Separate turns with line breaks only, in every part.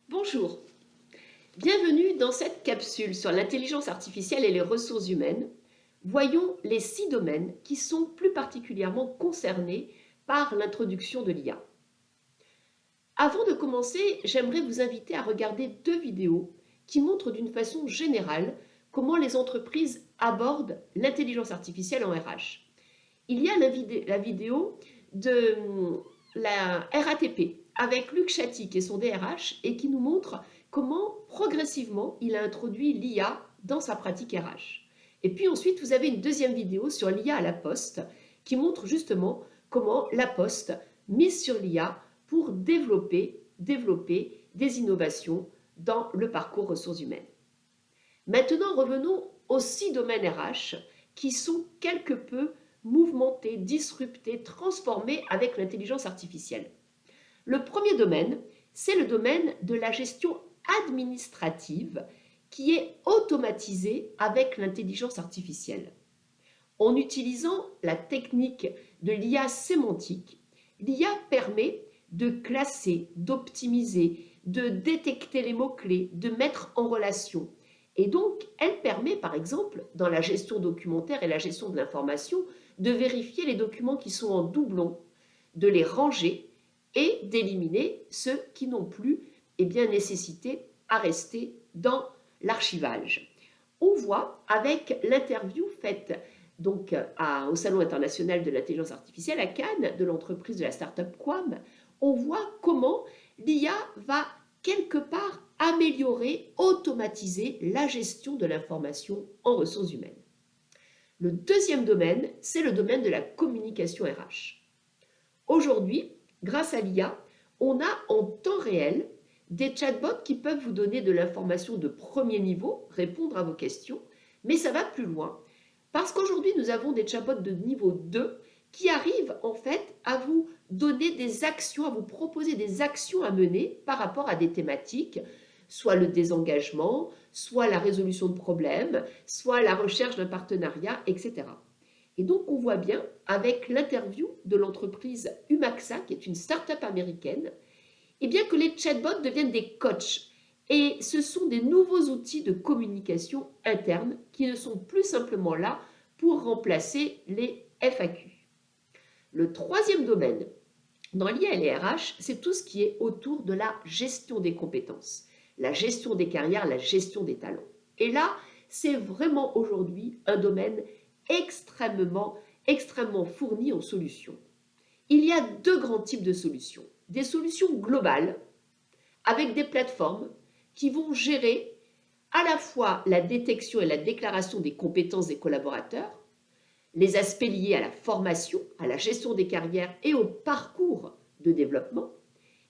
Bonjour, bienvenue dans cette capsule sur l'intelligence artificielle et les ressources humaines. Voyons les 6 domaines qui sont plus particulièrement concernés par l'introduction de l'IA. Avant de commencer, j'aimerais vous inviter à regarder 2 vidéos qui montrent d'une façon générale comment les entreprises abordent l'intelligence artificielle en RH. Il y a la vidéo de la RATP avec Luc Chatti, qui est son DRH, et qui nous montre comment progressivement il a introduit l'IA dans sa pratique RH. Et puis ensuite, vous avez une deuxième vidéo sur l'IA à la Poste, qui montre justement comment la Poste mise sur l'IA pour développer des innovations dans le parcours ressources humaines. Maintenant, revenons aux 6 domaines RH qui sont quelque peu mouvementés, disruptés, transformés avec l'intelligence artificielle. Le premier domaine, c'est le domaine de la gestion administrative qui est automatisée avec l'intelligence artificielle. En utilisant la technique de l'IA sémantique, l'IA permet de classer, d'optimiser, de détecter les mots-clés, de mettre en relation. Et donc, elle permet, par exemple, dans la gestion documentaire et la gestion de l'information, de vérifier les documents qui sont en doublon, de les ranger et d'éliminer ceux qui n'ont plus nécessité à rester dans l'archivage. On voit avec l'interview faite donc au Salon international de l'intelligence artificielle à Cannes de l'entreprise de la start-up Quam, on voit comment l'IA va quelque part améliorer, automatiser la gestion de l'information en ressources humaines. Le deuxième domaine, c'est le domaine de la communication RH. Aujourd'hui, grâce à l'IA, on a en temps réel des chatbots qui peuvent vous donner de l'information de premier niveau, répondre à vos questions, mais ça va plus loin, parce qu'aujourd'hui, nous avons des chatbots de niveau 2 qui arrivent en fait à vous donner des actions, à vous proposer des actions à mener par rapport à des thématiques, soit le désengagement, soit la résolution de problèmes, soit la recherche d'un partenariat, etc. Et donc, on voit bien, avec l'interview de l'entreprise Humaxa, qui est une start-up américaine, eh bien que les chatbots deviennent des coachs. Et ce sont des nouveaux outils de communication interne qui ne sont plus simplement là pour remplacer les FAQ. Le troisième domaine dans l'IA et les RH, c'est tout ce qui est autour de la gestion des compétences, la gestion des carrières, la gestion des talents. Et là, c'est vraiment aujourd'hui un domaine extrêmement fourni en solutions. Il y a 2 grands types de solutions. Des solutions globales, avec des plateformes qui vont gérer à la fois la détection et la déclaration des compétences des collaborateurs, les aspects liés à la formation, à la gestion des carrières et au parcours de développement.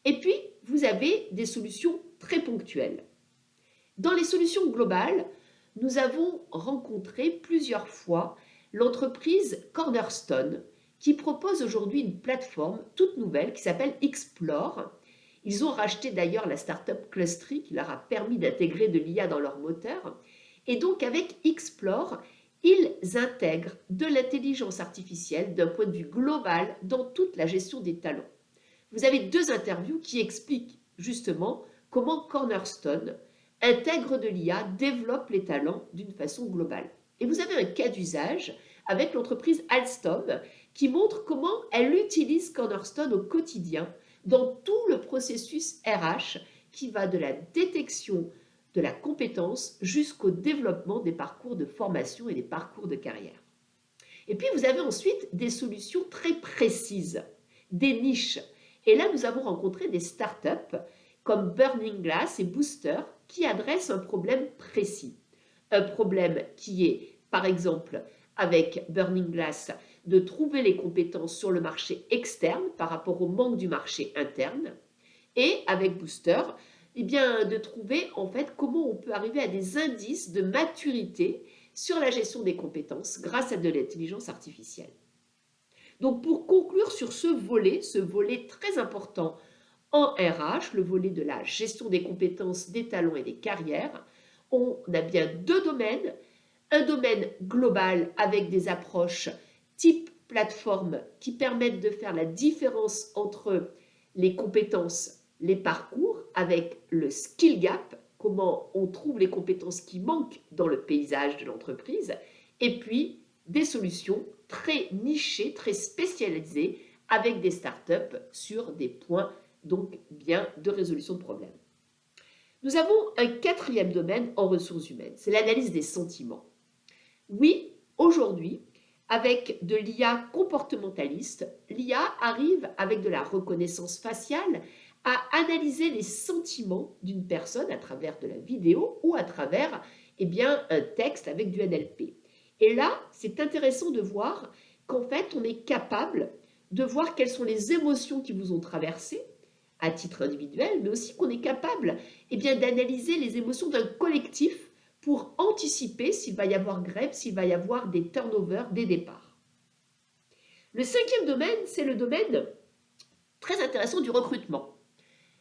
Et puis, vous avez des solutions très ponctuelles. Dans les solutions globales, nous avons rencontré plusieurs fois l'entreprise Cornerstone qui propose aujourd'hui une plateforme toute nouvelle qui s'appelle Explore. Ils ont racheté d'ailleurs la start-up Clustry qui leur a permis d'intégrer de l'IA dans leur moteur. Et donc avec Explore, ils intègrent de l'intelligence artificielle d'un point de vue global dans toute la gestion des talents. Vous avez 2 interviews qui expliquent justement comment Cornerstone intègre de l'IA, développe les talents d'une façon globale. Et vous avez un cas d'usage avec l'entreprise Alstom qui montre comment elle utilise Cornerstone au quotidien dans tout le processus RH qui va de la détection de la compétence jusqu'au développement des parcours de formation et des parcours de carrière. Et puis vous avez ensuite des solutions très précises, des niches. Et là, nous avons rencontré des startups comme Burning Glass et Booster qui adressent un problème précis. Un problème qui est, par exemple, avec Burning Glass, de trouver les compétences sur le marché externe par rapport au manque du marché interne. Et avec Booster, eh bien, de trouver en fait comment on peut arriver à des indices de maturité sur la gestion des compétences grâce à de l'intelligence artificielle. Donc pour conclure sur ce volet très important en RH, le volet de la gestion des compétences, des talents et des carrières, on a bien 2 domaines. Un domaine global avec des approches type plateforme qui permettent de faire la différence entre les compétences, les parcours avec le skill gap, comment on trouve les compétences qui manquent dans le paysage de l'entreprise, et puis des solutions très nichées, très spécialisées avec des startups sur des points donc bien de résolution de problèmes. Nous avons un quatrième domaine en ressources humaines, c'est l'analyse des sentiments. Oui, aujourd'hui, avec de l'IA comportementaliste, l'IA arrive avec de la reconnaissance faciale à analyser les sentiments d'une personne à travers de la vidéo ou à travers un texte avec du NLP. Et là, c'est intéressant de voir qu'en fait, on est capable de voir quelles sont les émotions qui vous ont traversé à titre individuel, mais aussi qu'on est capable d'analyser les émotions d'un collectif pour anticiper s'il va y avoir grève, s'il va y avoir des turnovers, des départs. Le cinquième domaine, c'est le domaine très intéressant du recrutement.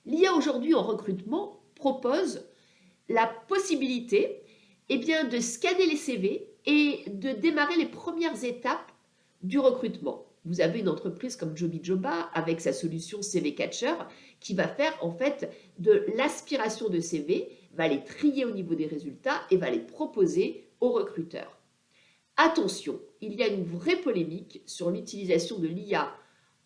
L'IA aujourd'hui en recrutement propose la possibilité de scanner les CV et de démarrer les premières étapes du recrutement. Vous avez une entreprise comme Jobijoba avec sa solution CV Catcher qui va faire en fait de l'aspiration de CV, va les trier au niveau des résultats et va les proposer aux recruteurs. Attention, il y a une vraie polémique sur l'utilisation de l'IA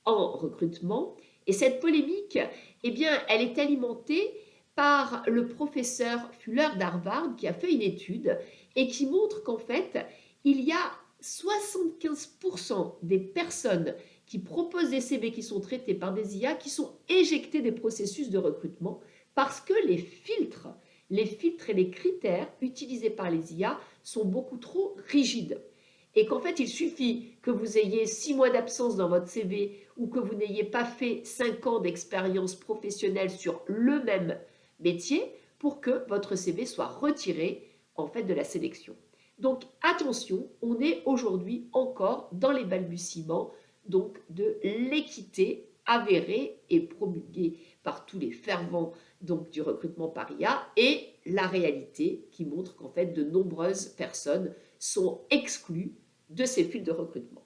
en recrutement et cette polémique, elle est alimentée par le professeur Fuller d'Harvard qui a fait une étude et qui montre qu'en fait, il y a 75% des personnes qui proposent des CV qui sont traités par des IA qui sont éjectées des processus de recrutement parce que les filtres et les critères utilisés par les IA sont beaucoup trop rigides. Et qu'en fait, il suffit que vous ayez 6 mois d'absence dans votre CV ou que vous n'ayez pas fait 5 ans d'expérience professionnelle sur le même métier pour que votre CV soit retiré en fait de la sélection. Donc attention, on est aujourd'hui encore dans les balbutiements donc de l'équité avérée et promulguée par tous les fervents donc du recrutement par IA et la réalité qui montre qu'en fait de nombreuses personnes sont exclues de ces fils de recrutement.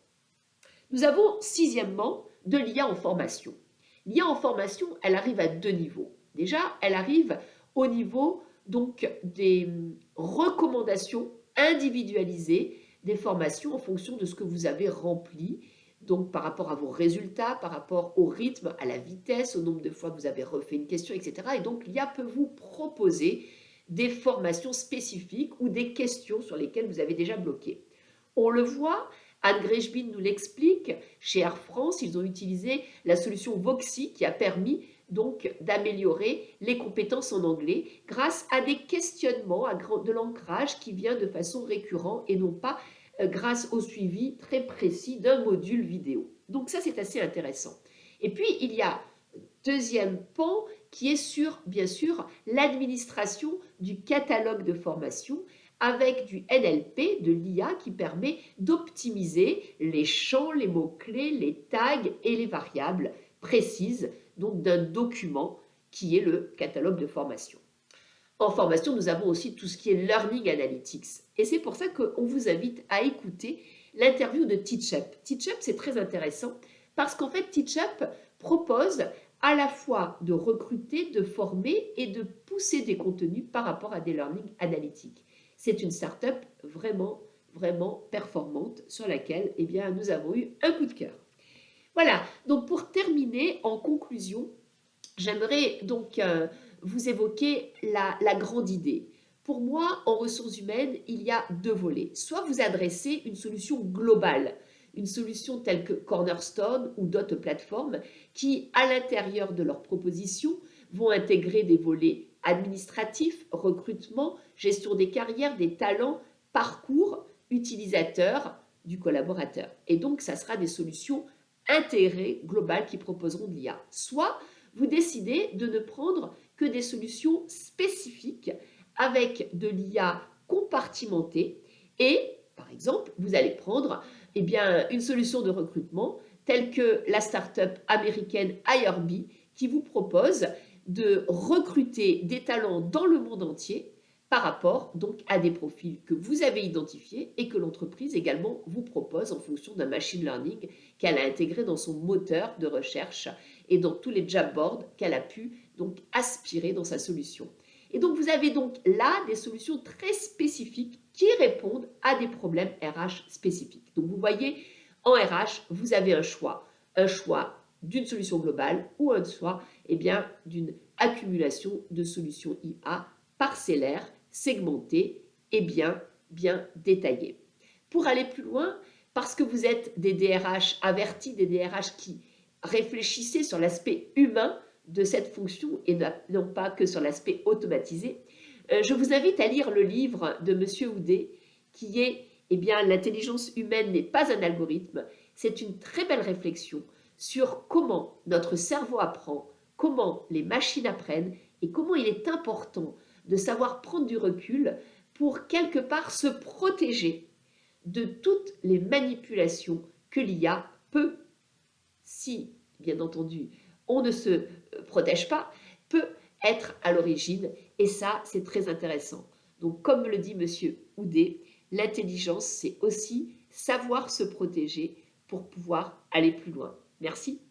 Nous avons sixièmement de l'IA en formation. L'IA en formation, elle arrive à 2 niveaux. Déjà, elle arrive au niveau donc des recommandations individualiser des formations en fonction de ce que vous avez rempli, donc par rapport à vos résultats, par rapport au rythme, à la vitesse, au nombre de fois que vous avez refait une question, etc. Et donc l'IA peut vous proposer des formations spécifiques ou des questions sur lesquelles vous avez déjà bloqué. On le voit, Anne Grechbin nous l'explique, chez Air France, ils ont utilisé la solution Voxy qui a permis donc d'améliorer les compétences en anglais grâce à des questionnements, à de l'ancrage qui vient de façon récurrente et non pas grâce au suivi très précis d'un module vidéo. Donc ça, c'est assez intéressant. Et puis, il y a deuxième pan qui est sur, bien sûr, l'administration du catalogue de formation avec du NLP, de l'IA qui permet d'optimiser les champs, les mots-clés, les tags et les variables précises donc d'un document qui est le catalogue de formation. En formation, nous avons aussi tout ce qui est Learning Analytics. Et c'est pour ça qu'on vous invite à écouter l'interview de TeachUp. TeachUp, c'est très intéressant parce qu'en fait, TeachUp propose à la fois de recruter, de former et de pousser des contenus par rapport à des Learning Analytics. C'est une start-up vraiment, vraiment performante sur laquelle nous avons eu un coup de cœur. Voilà, donc pour terminer, en conclusion, j'aimerais donc vous évoquer la grande idée. Pour moi, en ressources humaines, il y a 2 volets. Soit vous adressez une solution globale, une solution telle que Cornerstone ou d'autres plateformes qui, à l'intérieur de leurs propositions, vont intégrer des volets administratifs, recrutement, gestion des carrières, des talents, parcours, utilisateurs du collaborateur. Et donc, ça sera des solutions intégrées, globales, qui proposeront de l'IA. Soit vous décidez de ne prendre que des solutions spécifiques avec de l'IA compartimentée et, par exemple, vous allez prendre une solution de recrutement telle que la start-up américaine IRB qui vous propose de recruter des talents dans le monde entier par rapport donc à des profils que vous avez identifiés et que l'entreprise également vous propose en fonction d'un machine learning qu'elle a intégré dans son moteur de recherche et dans tous les job boards qu'elle a pu donc aspirer dans sa solution. Et donc vous avez donc là des solutions très spécifiques qui répondent à des problèmes RH spécifiques. Donc vous voyez, en RH, vous avez un choix d'une solution globale ou un choix d'une accumulation de solutions IA parcellaires, segmentées et bien détaillées. Pour aller plus loin, parce que vous êtes des DRH avertis, des DRH qui réfléchissaient sur l'aspect humain de cette fonction et non pas que sur l'aspect automatisé, je vous invite à lire le livre de Monsieur Houdet qui est l'intelligence humaine n'est pas un algorithme. C'est une très belle réflexion sur comment notre cerveau apprend, comment les machines apprennent et comment il est important de savoir prendre du recul pour quelque part se protéger de toutes les manipulations que l'IA peut, si bien entendu on ne se protège pas, peut être à l'origine. Et ça, c'est très intéressant. Donc, comme le dit Monsieur Houdet, l'intelligence, c'est aussi savoir se protéger pour pouvoir aller plus loin. Merci.